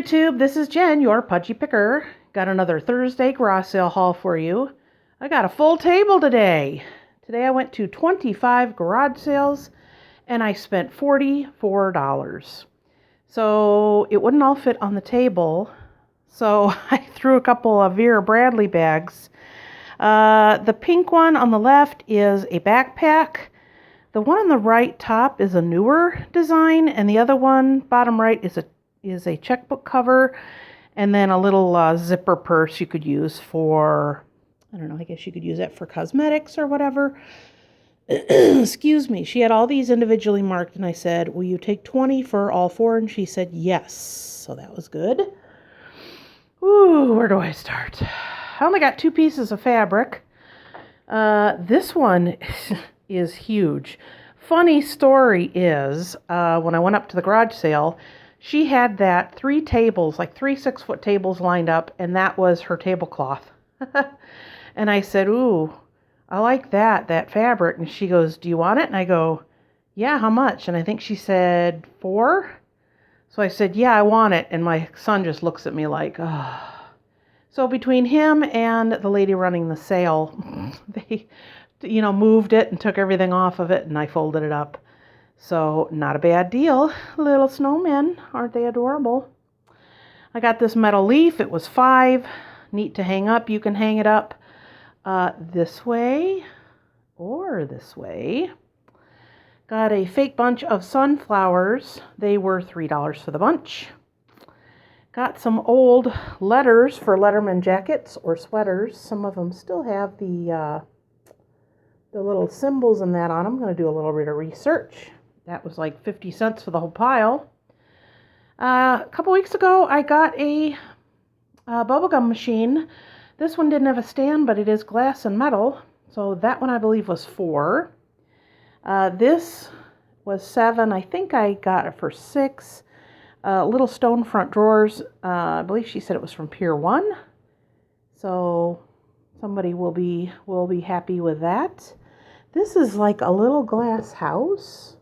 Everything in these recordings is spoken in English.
YouTube, this is Jen, your Pudgy Picker. Got another Thursday garage sale haul for you. I got a full table today. Today I went to 25 garage sales and I spent $44. So it wouldn't all fit on the table. So I threw a couple of Vera Bradley bags. The pink one on the left is a backpack. The one on the right top is a newer design, and the other one, bottom right, is a checkbook cover, and then a little zipper purse you could use for, I don't know, I guess you could use that for cosmetics or whatever. Excuse me. She had all these individually marked, and I said, will you take 20 for all four? And she said yes. So that was good. Ooh, where do I start? I only got 2 pieces of fabric. This one is huge. Funny story is, when I went up to the garage sale, she had that 3 tables, like 3 6-foot tables lined up, and that was her tablecloth. And I said, ooh, I like that fabric. And she goes, do you want it? And I go, yeah, how much? And I think she said 4. So I said, yeah, I want it. And my son just looks at me like, oh. So between him and the lady running the sale, they, moved it and took everything off of it, and I folded it up. So not a bad deal. Little snowmen, aren't they adorable? I got this metal leaf. It was $5. Neat to hang up. You can hang it up this way or this way. Got a fake bunch of sunflowers. They were $3 for the bunch. Got some old letters for Letterman jackets or sweaters. Some of them still have the little symbols and that on them. I'm going to do a little bit of research. That was like 50 cents for the whole pile. A couple weeks ago, I got a bubblegum machine. This one didn't have a stand, but it is glass and metal. So that one I believe was $4. This was $7. I think I got it for $6. Little stone front drawers. I believe she said it was from Pier 1. So somebody will be happy with that. This is like a little glass house.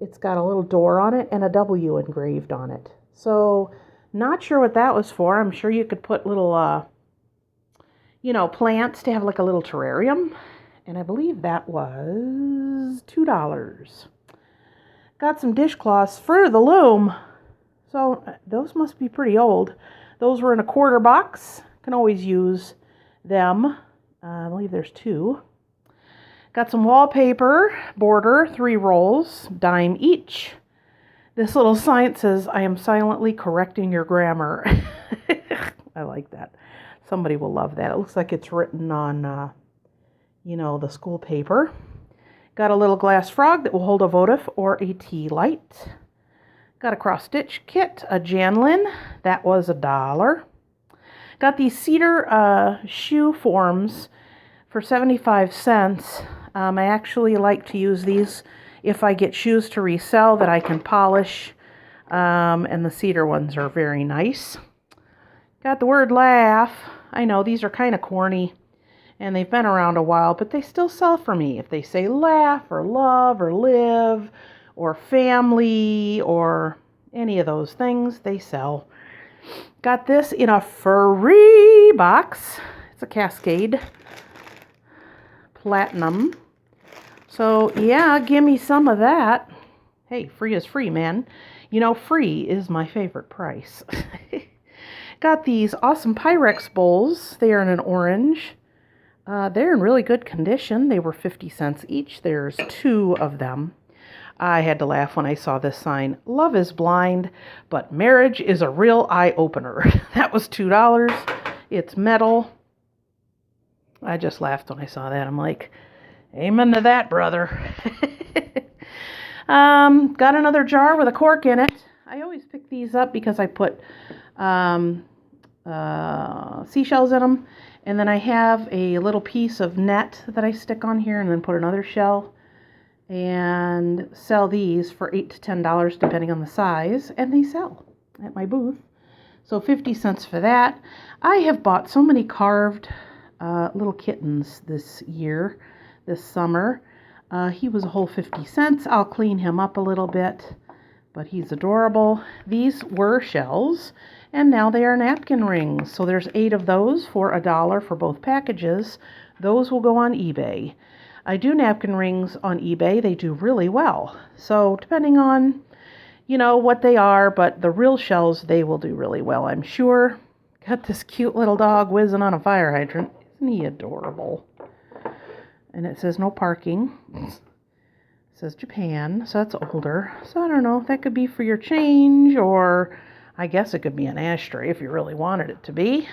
It's got a little door on it and a W engraved on it. So not sure what that was for. I'm sure you could put little, plants to have like a little terrarium. And I believe that was $2. Got some dishcloths for the loom. So those must be pretty old. Those were in a quarter box. Can always use them. I believe there's 2. Got some wallpaper, border, 3 rolls, dime each. This little sign says, I am silently correcting your grammar. I like that. Somebody will love that. It looks like it's written on, the school paper. Got a little glass frog that will hold a votive or a tea light. Got a cross-stitch kit, a Janlin. That was $1. Got these cedar shoe forms for 75 cents. I actually like to use these if I get shoes to resell that I can polish. And the cedar ones are very nice. Got the word laugh. I know these are kind of corny and they've been around a while, but they still sell for me. If they say laugh or love or live or family or any of those things, they sell. Got this in a free box. It's a Cascade Platinum. So yeah, give me some of that. Hey, free is free, man. Free is my favorite price. Got these awesome Pyrex bowls. They are in an orange. They're in really good condition. They were 50 cents each. There's 2 of them. I had to laugh when I saw this sign. Love is blind, but marriage is a real eye-opener. That was $2. It's metal. I just laughed when I saw that. I'm like, amen to that, brother. Got another jar with a cork in it. I always pick these up because I put seashells in them. And then I have a little piece of net that I stick on here and then put another shell. And sell these for $8 to $10 depending on the size, and they sell at my booth. So 50 cents for that. I have bought so many carved little kittens this summer. He was a whole 50 cents. I'll clean him up a little bit, but he's adorable. These were shells, and now they are napkin rings. So there's 8 of those for $1 for both packages. Those will go on eBay. I do napkin rings on eBay. They do really well. So depending on, what they are, but the real shells, they will do really well, I'm sure. Got this cute little dog whizzing on a fire hydrant. Isn't he adorable? And it says no parking. It says Japan, so that's older. So I don't know, that could be for your change, or I guess it could be an ashtray if you really wanted it to be.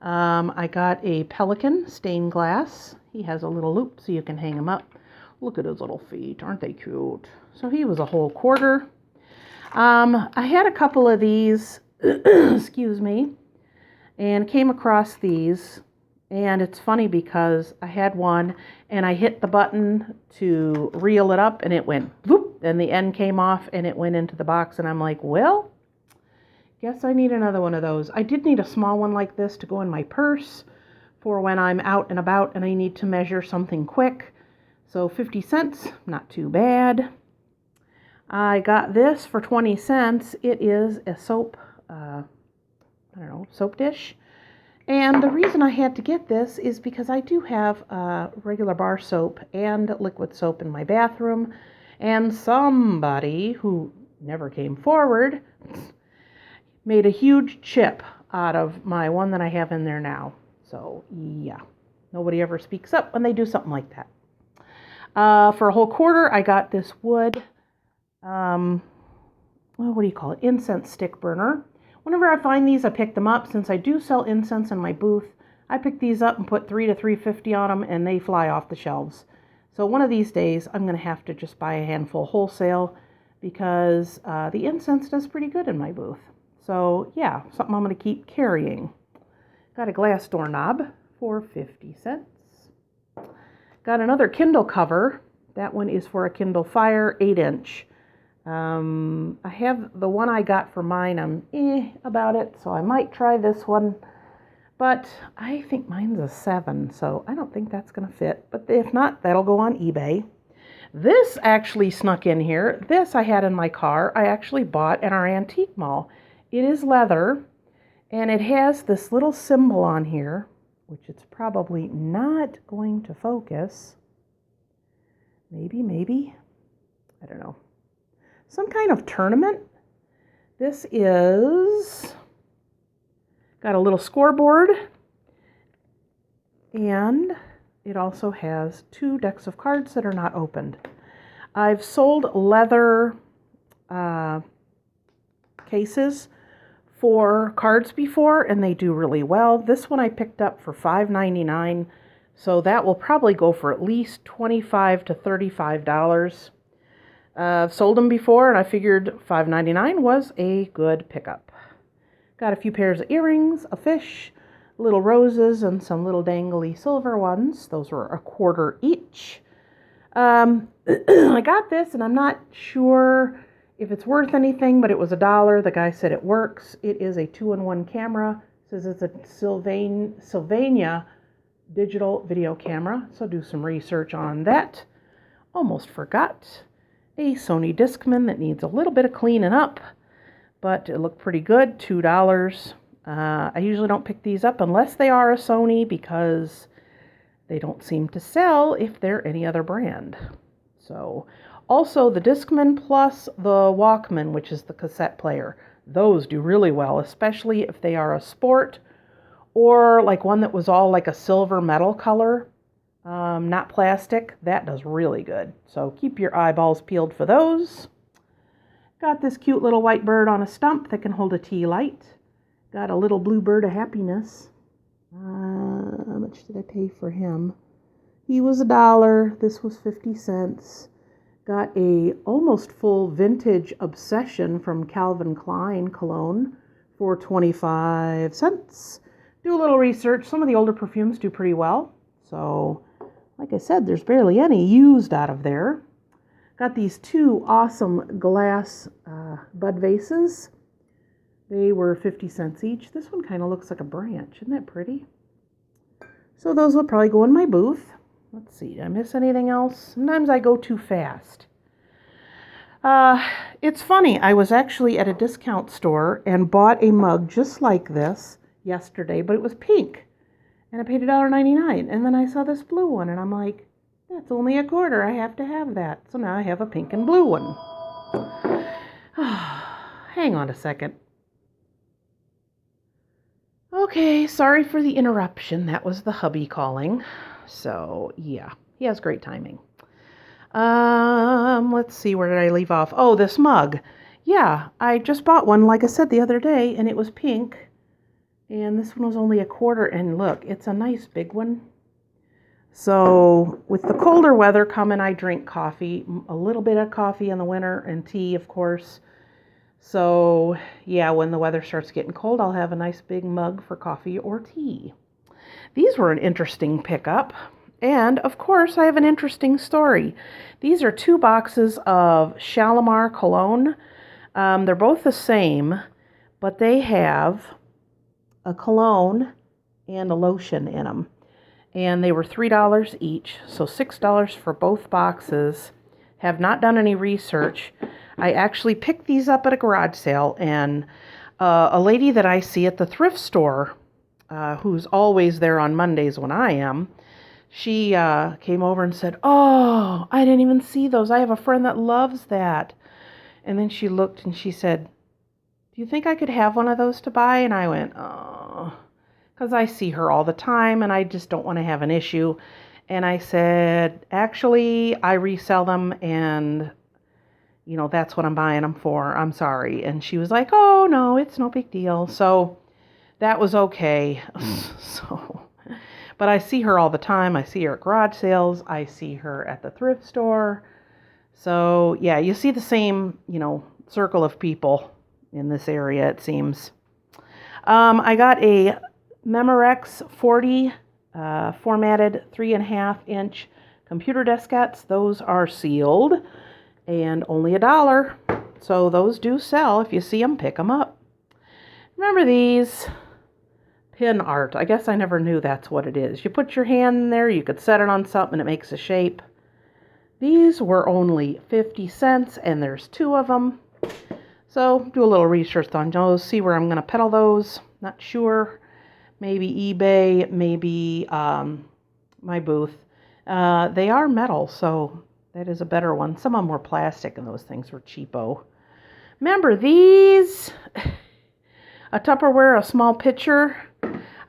I got a pelican stained glass. He has a little loop so you can hang him up. Look at his little feet, aren't they cute? So he was a whole quarter. I had a couple of these, excuse me, and came across these. And it's funny because I had one and I hit the button to reel it up and it went whoop, and the end came off and it went into the box, and I'm like, well, guess I need another one of those. I did need a small one like this to go in my purse for when I'm out and about and I need to measure something quick. So 50 cents, not too bad. I got this for 20 cents. It is a soap, soap dish. And the reason I had to get this is because I do have regular bar soap and liquid soap in my bathroom. And somebody who never came forward made a huge chip out of my one that I have in there now. So, yeah, nobody ever speaks up when they do something like that. For a whole quarter, I got this wood, what do you call it? Incense stick burner. Whenever I find these, I pick them up. Since I do sell incense in my booth, I pick these up and put $3 to $3.50 on them, and they fly off the shelves. So one of these days, I'm going to have to just buy a handful wholesale because the incense does pretty good in my booth. So yeah, something I'm going to keep carrying. Got a glass doorknob for 50 cents. Got another Kindle cover. That one is for a Kindle Fire 8-inch. I have the one I got for mine. I'm about it, so I might try this one. But I think mine's a 7, so I don't think that's going to fit. But if not, that'll go on eBay. This actually snuck in here. This I had in my car. I actually bought at our antique mall. It is leather, and it has this little symbol on here, which it's probably not going to focus. Maybe. I don't know. Some kind of tournament. This is got a little scoreboard, and it also has 2 decks of cards that are not opened. I've sold leather cases for cards before, and they do really well. This one I picked up for $5.99, so that will probably go for at least $25 to $35. I've sold them before, and I figured $5.99 was a good pickup. Got a few pairs of earrings, a fish, little roses, and some little dangly silver ones. Those were a quarter each. I got this, and I'm not sure if it's worth anything, but it was $1. The guy said it works. It is a 2-in-1 camera. It says it's a Sylvania digital video camera, so do some research on that. Almost forgot. A Sony Discman that needs a little bit of cleaning up, but it looked pretty good, $2. I usually don't pick these up unless they are a Sony because they don't seem to sell if they're any other brand. So, also the Discman plus the Walkman, which is the cassette player. Those do really well, especially if they are a sport or like one that was all like a silver metal color. Not plastic. That does really good. So keep your eyeballs peeled for those. Got this cute little white bird on a stump that can hold a tea light. Got a little blue bird of happiness. How much did I pay for him? He was $1. This was 50 cents. Got a almost full vintage Obsession from Calvin Klein cologne for 25 cents. Do a little research. Some of the older perfumes do pretty well. So, like I said, there's barely any used out of there. Got these 2 awesome glass bud vases. They were 50 cents each. This one kind of looks like a branch. Isn't that pretty? So those will probably go in my booth. Let's see, did I miss anything else? Sometimes I go too fast. It's funny. I was actually at a discount store and bought a mug just like this yesterday, but it was pink. And I paid $1.99. And then I saw this blue one, and I'm like, that's only a quarter. I have to have that. So now I have a pink and blue one. Hang on a second. Okay, sorry for the interruption. That was the hubby calling. So, yeah, he has great timing. Let's see, where did I leave off? Oh, this mug. Yeah, I just bought one, like I said, the other day, and it was pink. And this one was only a quarter, and look, it's a nice big one. So, with the colder weather coming, I drink coffee, a little bit of coffee in the winter, and tea, of course. So, yeah, when the weather starts getting cold, I'll have a nice big mug for coffee or tea. These were an interesting pickup. And, of course, I have an interesting story. These are 2 boxes of Shalimar cologne. They're both the same, but they have a cologne and a lotion in them. And they were $3 each, so $6 for both boxes. Have not done any research. I actually picked these up at a garage sale, and a lady that I see at the thrift store, who's always there on Mondays when I am, she came over and said, "Oh, I didn't even see those. I have a friend that loves that." And then she looked and she said, "Do you think I could have one of those to buy?" And I went, "Oh," because I see her all the time and I just don't want to have an issue. And I said, "Actually, I resell them, and that's what I'm buying them for. I'm sorry." And she was like, "Oh, no, it's no big deal." So that was okay. But I see her all the time. I see her at garage sales. I see her at the thrift store. So, yeah, you see the same, circle of people in this area, it seems. I got a Memorex 40 formatted 3.5-inch computer deskettes. Those are sealed and only $1. So those do sell. If you see them, pick them up. Remember these? Pin art. I guess I never knew that's what it is. You put your hand in there, you could set it on something, it makes a shape. These were only 50 cents, and there's 2 of them. So do a little research on those, see where I'm going to peddle those. Not sure. Maybe eBay, maybe my booth. They are metal, so that is a better one. Some of them were plastic, and those things were cheapo. Remember these? A Tupperware, a small pitcher.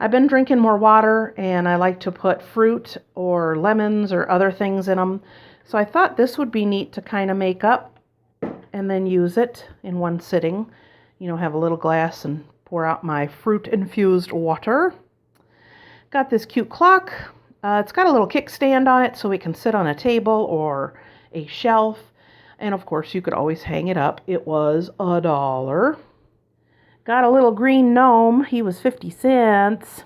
I've been drinking more water, and I like to put fruit or lemons or other things in them. So I thought this would be neat to kind of make up and then use it in one sitting. Have a little glass and pour out my fruit-infused water. Got this cute clock. It's got a little kickstand on it so it can sit on a table or a shelf. And, of course, you could always hang it up. It was $1. Got a little green gnome. He was 50 cents.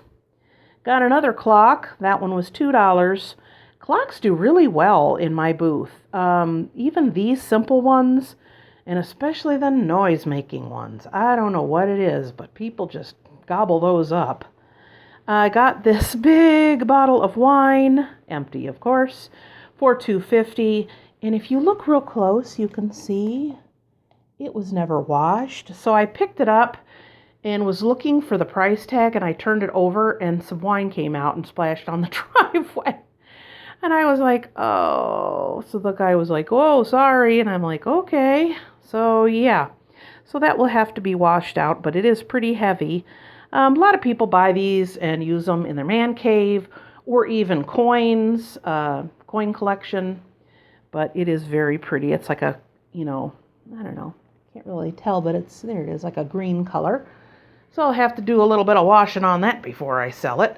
Got another clock. That one was $2. Clocks do really well in my booth. Even these simple ones, and especially the noise-making ones. I don't know what it is, but people just gobble those up. I got this big bottle of wine, empty of course, for $2.50. And if you look real close, you can see it was never washed. So I picked it up and was looking for the price tag, and I turned it over, and some wine came out and splashed on the driveway. And I was like, oh. So the guy was like, "Oh, sorry." And I'm like, okay. So, yeah. So that will have to be washed out, but it is pretty heavy. A lot of people buy these and use them in their man cave or even coins, coin collection. But it is very pretty. It's like a, I don't know. Can't really tell, but there it is, like a green color. So I'll have to do a little bit of washing on that before I sell it,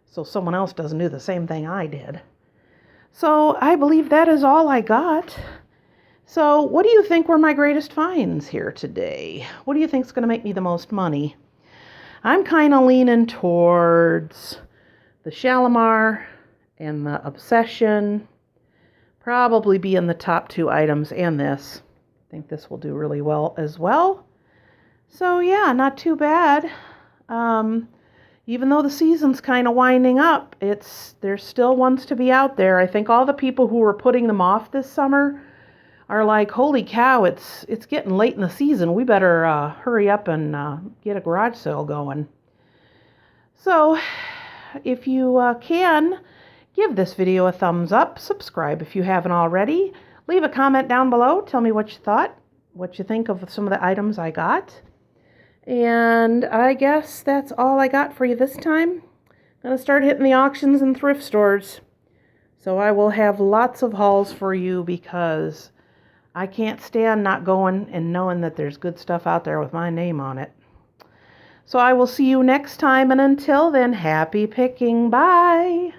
so someone else doesn't do the same thing I did. So I believe that is all I got. So what do you think were my greatest finds here today? What do you think is going to make me the most money? I'm kind of leaning towards the Shalimar and the Obsession. Probably be in the top 2 items, and this. I think this will do really well as well. So yeah, not too bad. Even though the season's kind of winding up, there's still ones to be out there. I think all the people who were putting them off this summer are like, holy cow, it's getting late in the season. We better hurry up and get a garage sale going. So if you can, give this video a thumbs up, subscribe if you haven't already, leave a comment down below, tell me what you thought, what you think of some of the items I got. And I guess that's all I got for you this time. I'm going to start hitting the auctions and thrift stores. So I will have lots of hauls for you because I can't stand not going and knowing that there's good stuff out there with my name on it. So I will see you next time, and until then, happy picking. Bye!